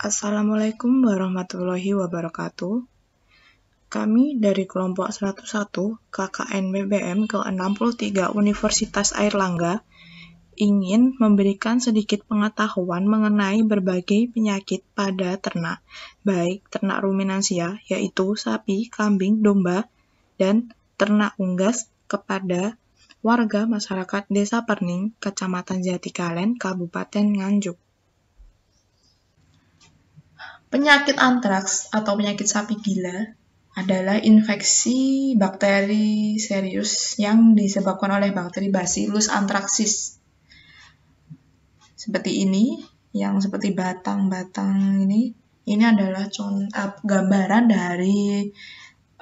Assalamualaikum warahmatullahi wabarakatuh. Kami dari kelompok 101 KKN BBM ke-63 Universitas Airlangga ingin memberikan sedikit pengetahuan mengenai berbagai penyakit pada ternak, baik ternak ruminansia, yaitu sapi, kambing, domba, dan ternak unggas kepada warga masyarakat Desa Perning, Kecamatan Jatikalen, Kabupaten Nganjuk. Penyakit antraks atau penyakit sapi gila adalah infeksi bakteri serius yang disebabkan oleh bakteri Bacillus anthracis. Seperti ini, yang seperti batang-batang ini adalah gambaran dari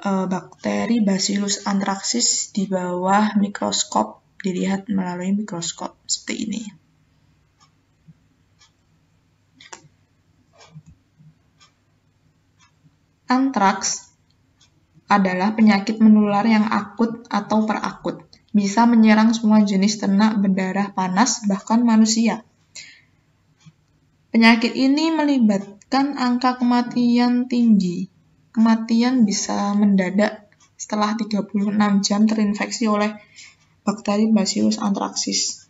bakteri Bacillus anthracis di bawah mikroskop, dilihat melalui mikroskop seperti ini. Antraks adalah penyakit menular yang akut atau perakut. Bisa menyerang semua jenis ternak berdarah panas, bahkan manusia. Penyakit ini melibatkan angka kematian tinggi. Kematian bisa mendadak setelah 36 jam terinfeksi oleh bakteri Bacillus anthracis.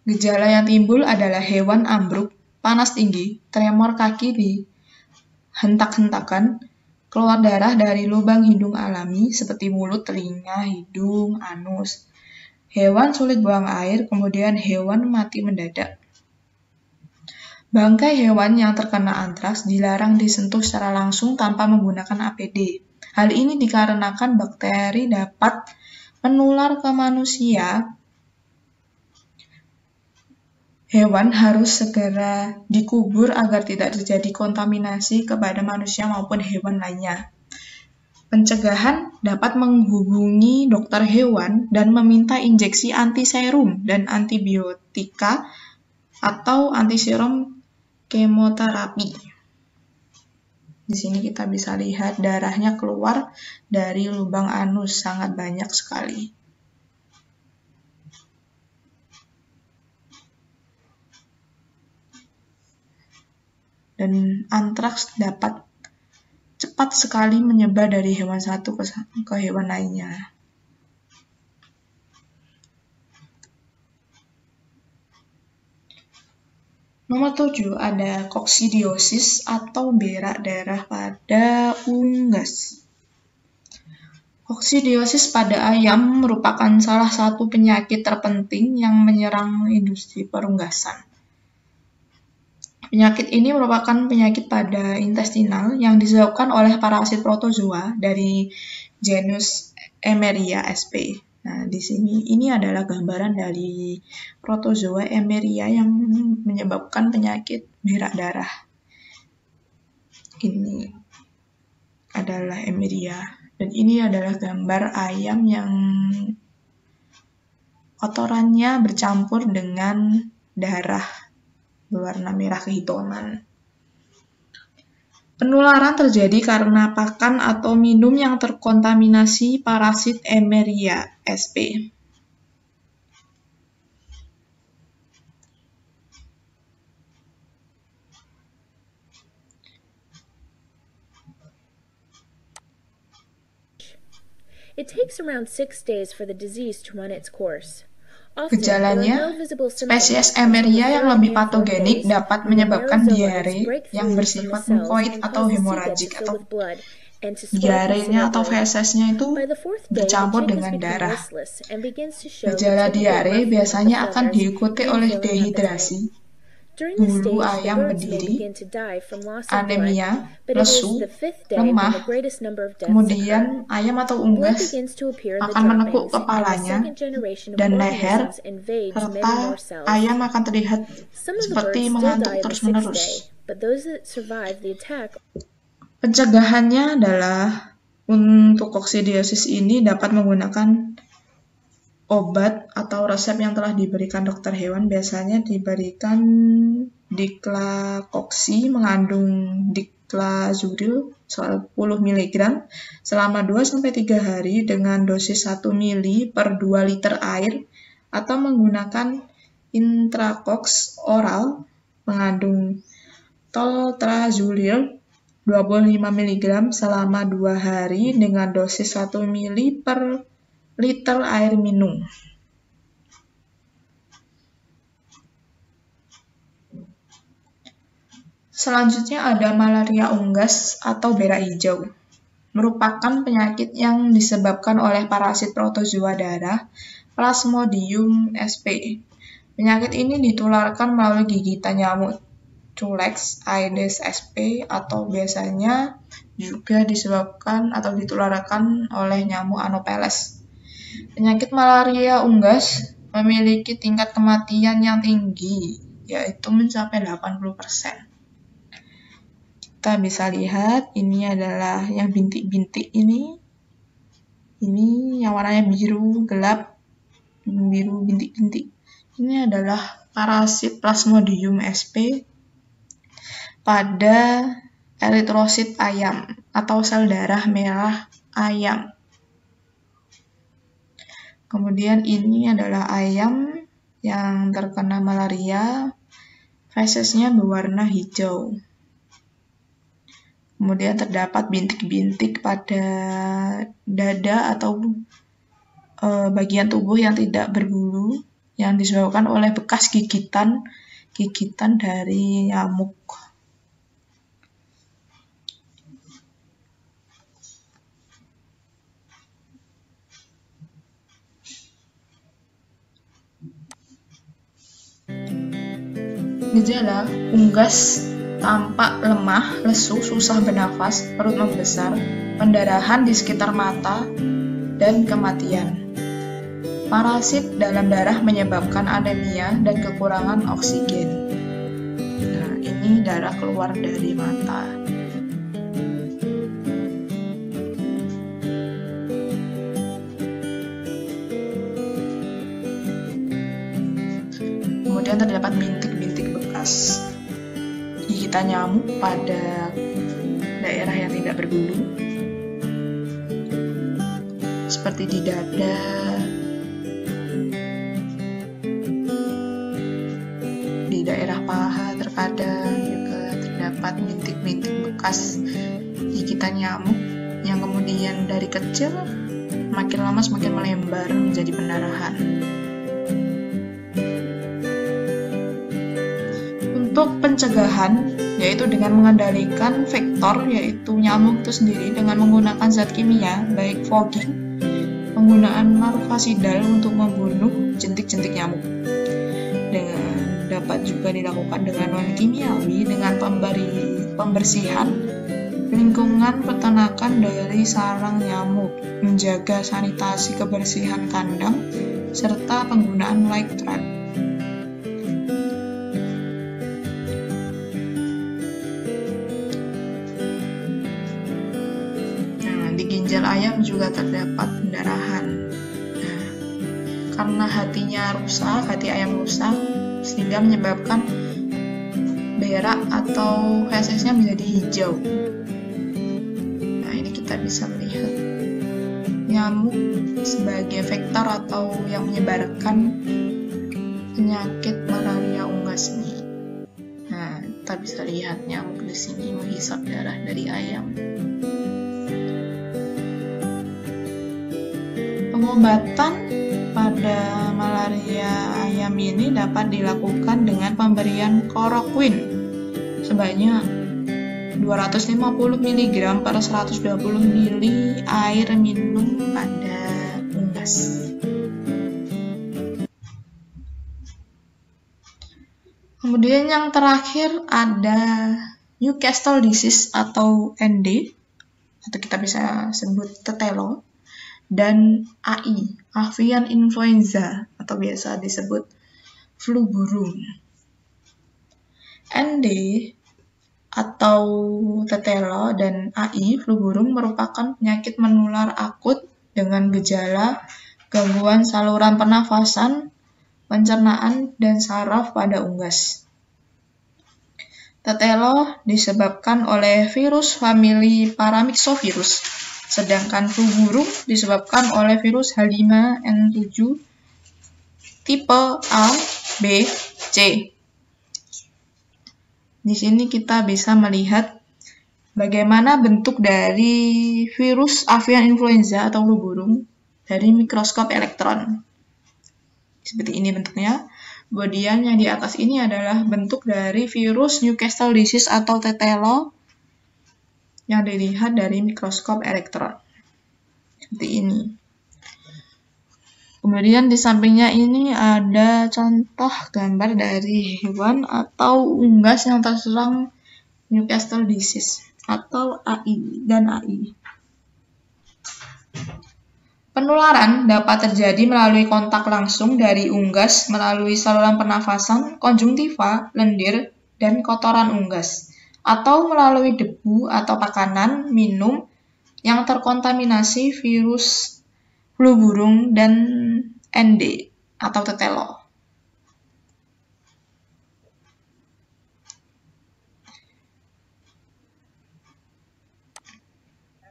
Gejala yang timbul adalah hewan ambruk, panas tinggi, tremor kaki dihentak-hentakan, keluar darah dari lubang hidung alami seperti mulut, telinga, hidung, anus. Hewan sulit buang air, kemudian hewan mati mendadak. Bangkai hewan yang terkena antraks dilarang disentuh secara langsung tanpa menggunakan APD. Hal ini dikarenakan bakteri dapat menular ke manusia. Hewan harus segera dikubur agar tidak terjadi kontaminasi kepada manusia maupun hewan lainnya. Pencegahan dapat menghubungi dokter hewan dan meminta injeksi antiserum dan antibiotika atau antiserum kemoterapi. Di sini kita bisa lihat darahnya keluar dari lubang anus, sangat banyak sekali. Dan antraks dapat cepat sekali menyebar dari hewan satu ke hewan lainnya. Nomor 7 ada koksidiosis atau berak darah pada unggas. Koksidiosis pada ayam merupakan salah satu penyakit terpenting yang menyerang industri perunggasan. Penyakit ini merupakan penyakit pada intestinal yang disebabkan oleh parasit protozoa dari genus Emeria sp. Nah, di sini ini adalah gambaran dari protozoa Emeria yang menyebabkan penyakit berak darah. Ini adalah Emeria, dan ini adalah gambar ayam yang kotorannya bercampur dengan darah berwarna merah kehitaman. Penularan terjadi karena pakan atau minum yang terkontaminasi parasit Emeria sp. It takes around 6 days for the disease to run its course. Gejalanya, spesies Emeria yang lebih patogenik dapat menyebabkan diare yang bersifat mukoid atau hemoragik, atau diarenya atau fesesnya itu bercampur dengan darah. Gejala diare biasanya akan diikuti oleh dehidrasi, bulu ayam berdiri, anemia, lesu, lemah, kemudian ayam atau unggas akan menekuk kepalanya dan leher, serta ayam akan terlihat seperti mengantuk terus-menerus. Pencegahannya adalah untuk koksidiosis ini dapat menggunakan obat atau resep yang telah diberikan dokter hewan. Biasanya diberikan diklakoksi mengandung trazodil 10 mg selama 2-3 hari dengan dosis 1 ml per 2 liter air, atau menggunakan intracox oral mengandung toltrazolil 25 mg selama 2 hari dengan dosis 1 ml per liter air minum. Selanjutnya ada malaria unggas atau berak hijau. Merupakan penyakit yang disebabkan oleh parasit protozoa darah Plasmodium sp. Penyakit ini ditularkan melalui gigitan nyamuk Culex Aedes sp, atau biasanya juga disebabkan atau ditularkan oleh nyamuk Anopheles. Penyakit malaria unggas memiliki tingkat kematian yang tinggi, yaitu mencapai 80%. Kita bisa lihat ini adalah yang bintik-bintik ini yang warnanya biru gelap, biru bintik-bintik. Ini adalah parasit Plasmodium sp pada eritrosit ayam atau sel darah merah ayam. Kemudian ini adalah ayam yang terkena malaria, fesesnya berwarna hijau. Kemudian terdapat bintik-bintik pada dada atau bagian tubuh yang tidak berbulu yang disebabkan oleh bekas gigitan dari nyamuk. Gejala unggas tampak lemah, lesu, susah bernafas, perut membesar, pendarahan di sekitar mata, dan kematian. Parasit dalam darah menyebabkan anemia dan kekurangan oksigen. Nah, ini darah keluar dari mata. Kemudian terdapat bintik-bintik bekas gigitan nyamuk pada daerah yang tidak berbulu, seperti di dada, di daerah paha. Terkadang juga terdapat bintik-bintik bekas gigitan nyamuk yang kemudian dari kecil makin lama semakin melebar menjadi pendarahan. Untuk pencegahan, yaitu dengan mengendalikan vektor, yaitu nyamuk itu sendiri dengan menggunakan zat kimia, baik fogging, penggunaan larvacidal untuk membunuh jentik-jentik nyamuk. Dan dapat juga dilakukan dengan non kimiawi dengan pembersihan lingkungan peternakan dari sarang nyamuk, menjaga sanitasi kebersihan kandang, serta penggunaan light trap. Di ginjal ayam juga terdapat pendarahan. Nah, karena hati ayam rusak, sehingga menyebabkan berak atau fesesnya menjadi hijau. Nah, ini kita bisa melihat nyamuk sebagai vektor atau yang menyebarkan penyakit malaria unggas ini. Nah, kita bisa lihat nyamuk di sini menghisap darah dari ayam. Pengobatan pada malaria ayam ini dapat dilakukan dengan pemberian kloroquine sebanyak 250 mg per 120 ml air minum pada unggas. Kemudian yang terakhir ada Newcastle disease atau ND, atau kita bisa sebut tetelo, dan AI, avian influenza, atau biasa disebut flu burung. ND atau tetelo dan AI, flu burung, merupakan penyakit menular akut dengan gejala gangguan saluran pernafasan, pencernaan, dan saraf pada unggas. Tetelo disebabkan oleh virus famili Paramyxovirus, sedangkan flu burung disebabkan oleh virus H5N7 tipe A, B, C. Di sini kita bisa melihat bagaimana bentuk dari virus avian influenza atau flu burung dari mikroskop elektron. Seperti ini bentuknya. Kemudian yang di atas ini adalah bentuk dari virus Newcastle disease atau tetelo yang dilihat dari mikroskop elektron. Seperti ini. Kemudian di sampingnya ini ada contoh gambar dari hewan atau unggas yang terserang Newcastle disease atau AI dan AI. Penularan dapat terjadi melalui kontak langsung dari unggas melalui saluran pernafasan, konjungtiva, lendir, dan kotoran unggas, atau melalui debu atau makanan, minum yang terkontaminasi virus flu burung dan ND atau tetelo.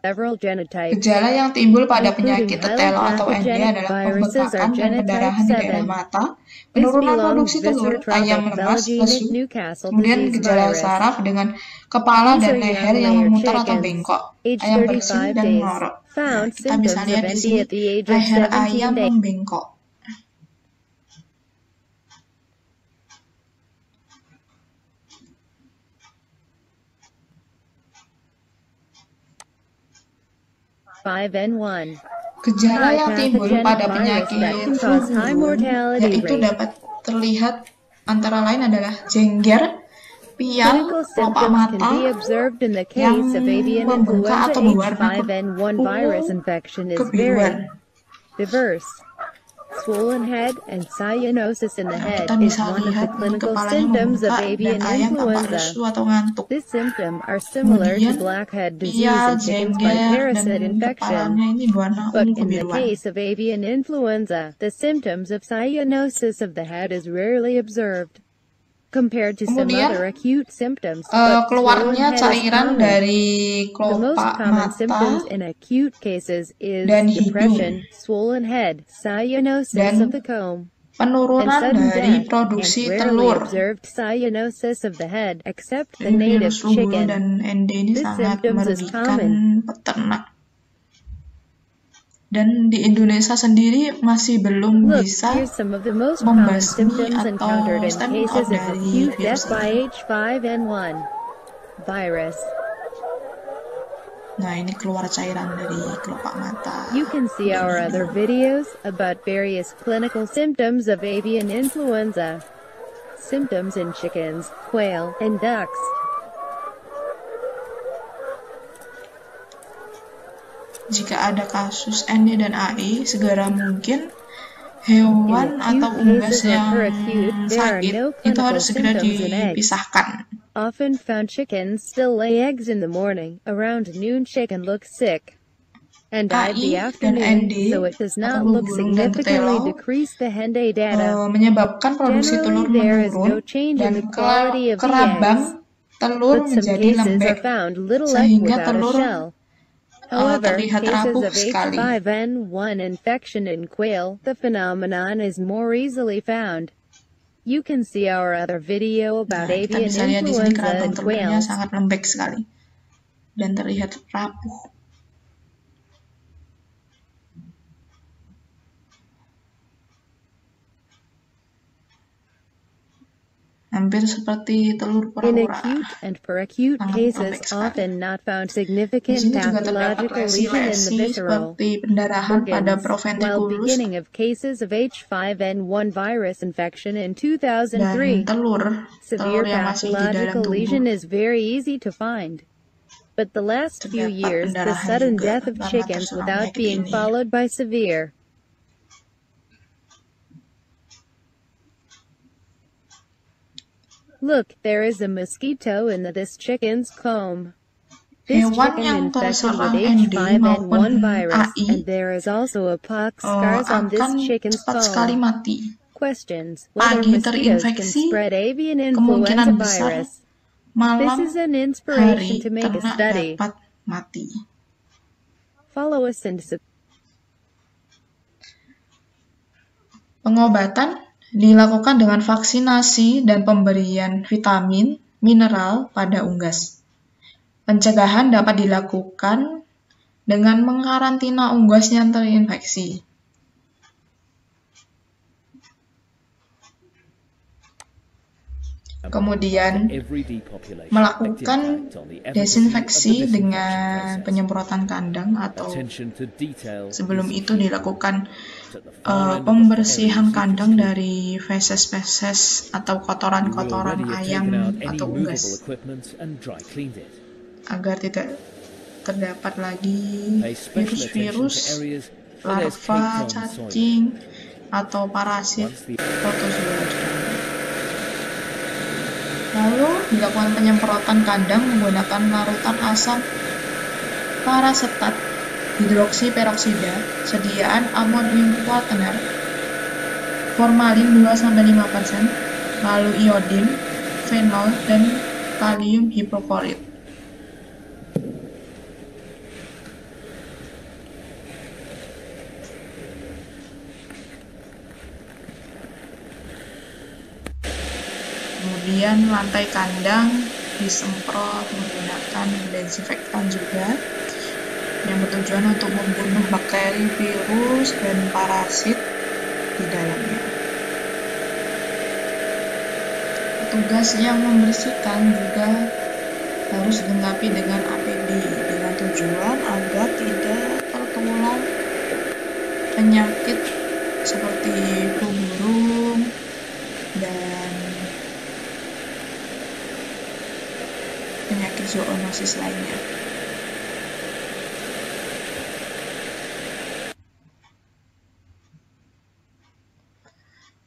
Gejala yang timbul pada penyakit tetelo atau ND adalah pembekakan dan pendarahan di daerah mata, penurunan produksi telur, ayam lemas, lesu, kemudian gejala saraf dengan kepala dan leher yang memutar atau bengkok, ayam bersin dan ngorok. Nah, kita bisa lihat di sini leher ayam membengkok. Gejala yang timbul pada penyakit flu burung yaitu dapat terlihat antara lain adalah jengger, pial, kelopak mata yang membengkak atau berwarna kebiruan. Swollen head and cyanosis in the head Kita is bisa one of the lihat clinical kepalanya symptoms of membengkak dan avian ayam tampak influenza. lesu atau ngantuk. This symptom are similar to Kemudian blackhead disease pial, in chickens by jengger, parasite dan infection. kepalanya ini berwarna But ungu in the kebiruan. case of avian influenza, the symptoms of cyanosis of the head is rarely observed. Compared to some Kemudian, other acute symptoms, but swollen keluarnya head is cairan common. dari The most kelopak common mata symptoms in acute cases is dan depression, hidung, swollen head, cyanosis dan of the comb, and penurunan sudden dari death, produksi and rarely telur. observed cyanosis of the head, except the Jadi native virus flu burung dan chicken. ND ini This sangat symptoms is merugikan common. peternak. Dan di Indonesia sendiri masih belum Look, bisa here's some of the most common membasmi symptoms atau encountered in stamp out cases of dari acute virus death by ini. H5N1 virus. Nah, ini keluar cairan dari kelopak mata. You can see our other videos about various clinical symptoms of avian influenza. Symptoms in chickens, quail, and ducks. Jika ada kasus ND dan AI, segera mungkin hewan atau unggas yang sakit itu harus segera dipisahkan. Often found chickens still lay eggs in the morning. Around noon, chicken looks sick and died the AI dan afternoon, ND so it does not atau look burung dan significantly tetelo decrease the hen day data. menyebabkan produksi telur Generally, there is no menurun change in dan the quality of the eggs, kerabang telur but some menjadi cases lembek are found little egg sehingga without a telur shell. However, terlihat cases rapuh of sekali. H5N1 infection in quail, the phenomenon is more easily found. You can see our other video about Nah, kita avian bisa lihat di sini influenza kerabang in telurnya quails. sangat lembek sekali dan terlihat rapuh. Hampir seperti telur In kura-kura. acute and peracute Sangat cases, lembek sekali. often not found Di significant sini juga terdapat pathological lesion in the lesi-lesi visceral seperti pendarahan pada organs, while proventriculus beginning of cases of H5N1 virus infection in dan 2003. telur Severe yang masih di dalam pathological tubuh. lesion is very easy to find. But the last few Terdapat years, the pendarahan sudden juga death of karena chickens terserang without penyakit being ini. followed by severe. Look, there is a mosquito in this chicken's comb. This Hewan chicken yang infected with terserang ND maupun H5N1 virus, AI and there is also a pox scars on this akan chicken's cepat sekali comb. mati. Questions: whether Pagi mosquitoes can terinfeksi, spread avian kemungkinan influenza besar virus. malam This is an hari inspiration to make a ternak study. dapat mati. Follow us and Pengobatan dilakukan dengan vaksinasi dan pemberian vitamin, mineral pada unggas. Pencegahan dapat dilakukan dengan mengkarantina unggas yang terinfeksi. Kemudian melakukan desinfeksi dengan penyemprotan kandang atau sebelum itu dilakukan pembersihan kandang dari feses-feses atau kotoran-kotoran ayam atau unggas agar tidak terdapat lagi virus-virus, larva, cacing, atau parasit protozoa. Lalu dilakukan penyemprotan kandang menggunakan larutan asam parasetat hidroksiperoksida, sediaan amonium quaternaire, formalin 2-5%, lalu iodin, fenol, dan kalium hipoklorit. Kemudian lantai kandang disemprot menggunakan desinfektan juga yang bertujuan untuk membunuh bakteri, virus, dan parasit di dalamnya. Petugas yang membersihkan juga harus dilengkapi dengan APD dengan tujuan agar tidak tertular penyakit seperti flu burung dan penyakit zoonosis lainnya.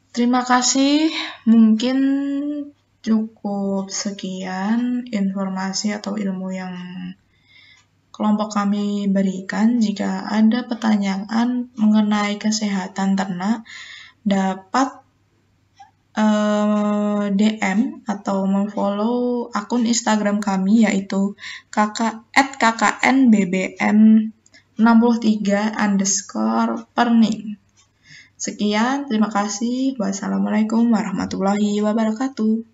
Terima kasih, mungkin cukup sekian informasi atau ilmu yang kelompok kami berikan. Jika ada pertanyaan mengenai kesehatan ternak, dapat DM atau memfollow akun Instagram kami yaitu @kknbbm63_perning. Sekian, terima kasih. Wassalamualaikum warahmatullahi wabarakatuh.